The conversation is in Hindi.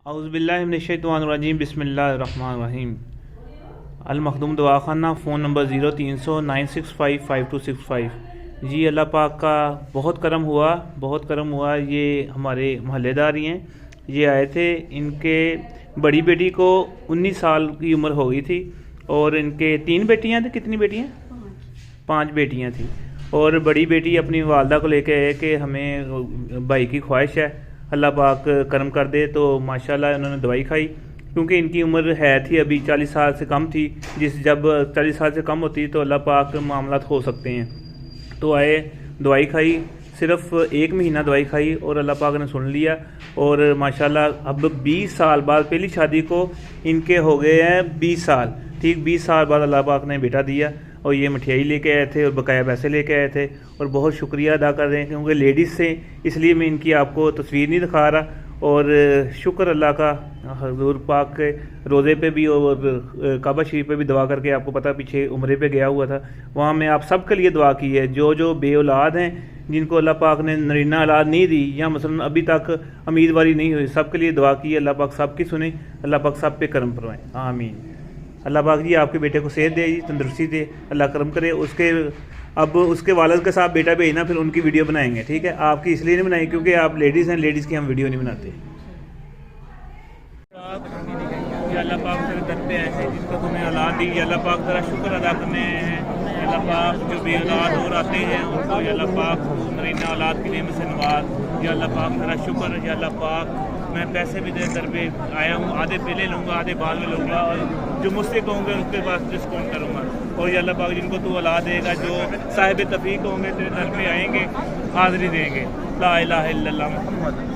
औज़ुबिल्लाहिमिनश्शैतानिर्रजीम बिस्मिल्लाहिर्रहमानिर्रहीम। अल मखदूम दवाखाना, फ़ोन नंबर 0300 965 5265। जी अल्लाह पाक का बहुत करम हुआ। ये हमारे मोहल्लेदार ही हैं। ये आए थे, इनके बड़ी बेटी को 19 साल की उम्र हो गई थी और इनके 3 बेटियां थी। कितनी बेटियां? 5 बेटियां थी। और बड़ी बेटी अपनी वालदा को लेके आए कि हमें भाई की ख्वाहिश है, अल्लाह पाक करम कर दे। तो माशाल्लाह उन्होंने दवाई खाई, क्योंकि इनकी उम्र है थी अभी 40 साल से कम थी। जब 40 साल से कम होती तो अल्लाह पाक मामलात हो सकते हैं। तो आए, दवाई खाई, सिर्फ 1 महीना दवाई खाई और अल्लाह पाक ने सुन लिया। और माशाल्लाह अब 20 साल बाद, पहली शादी को इनके हो गए हैं 20 साल। ठीक 20 साल बाद अल्लाह पाक ने बेटा दिया। और ये मिठाई लेके आए थे और बकाया पैसे लेके आए थे और बहुत शुक्रिया अदा कर रहे हैं, क्योंकि लेडीज़ से इसलिए मैं इनकी आपको तस्वीर नहीं दिखा रहा। और शुक्र अल्लाह का, हजूर पाक के रोज़े पे भी और काबा शरीफ पे भी दुआ करके, आपको पता पीछे उम्रे पे गया हुआ था, वहाँ मैं आप सब के लिए दुआ की है। जो बे औलाद हैं, जिनको अल्लाह पाक ने नरीना औलाद नहीं दी या मसलन अभी तक उम्मीदवारी नहीं हुई, सब के लिए दुआ की है। अल्लाह पाक सब की सुने, अल्लाह पाक सब पे करम फरमाए, आमीन। अल्लाह पाक जी आपके बेटे को सेहत दे, तंदुरुस्ती दे, अल्लाह करम करे। अब उसके वालिद के साथ बेटा भेजना, फिर उनकी वीडियो बनाएंगे, ठीक है। आपकी इसलिए नहीं बनाई क्योंकि आप लेडीज़ हैं, लेडीज़ की हम वीडियो नहीं बनाते। अल्लाह पाक तेरे दर पे ऐसे जिनको तुमने औलाद दी, अल्लाह पाक तेरा शुक्र अदा करने हैं। अल्लाह पाक जो भी औलाद और आते हैं उनको अल्लाह पाक नरीना औलाद की नेमत से नवाज। या अल्लाह पाक तेरा शुक्र। या अल्लाह पाक मैं पैसे भी तेरे दर पे आया हूँ, आधे पहले लूँगा, आधे बाद में लूँगा, और जो मुझसे कहूँगे उसके पास डिस्काउंट करूँगा। और या अल्लाह पाक जिनको तू औलाद देगा, जो साहिब तफीक होंगे तेरे दर पे आएंगे, हाज़िरी देंगे। ला इलाहा इल्लल्लाह मुहम्मद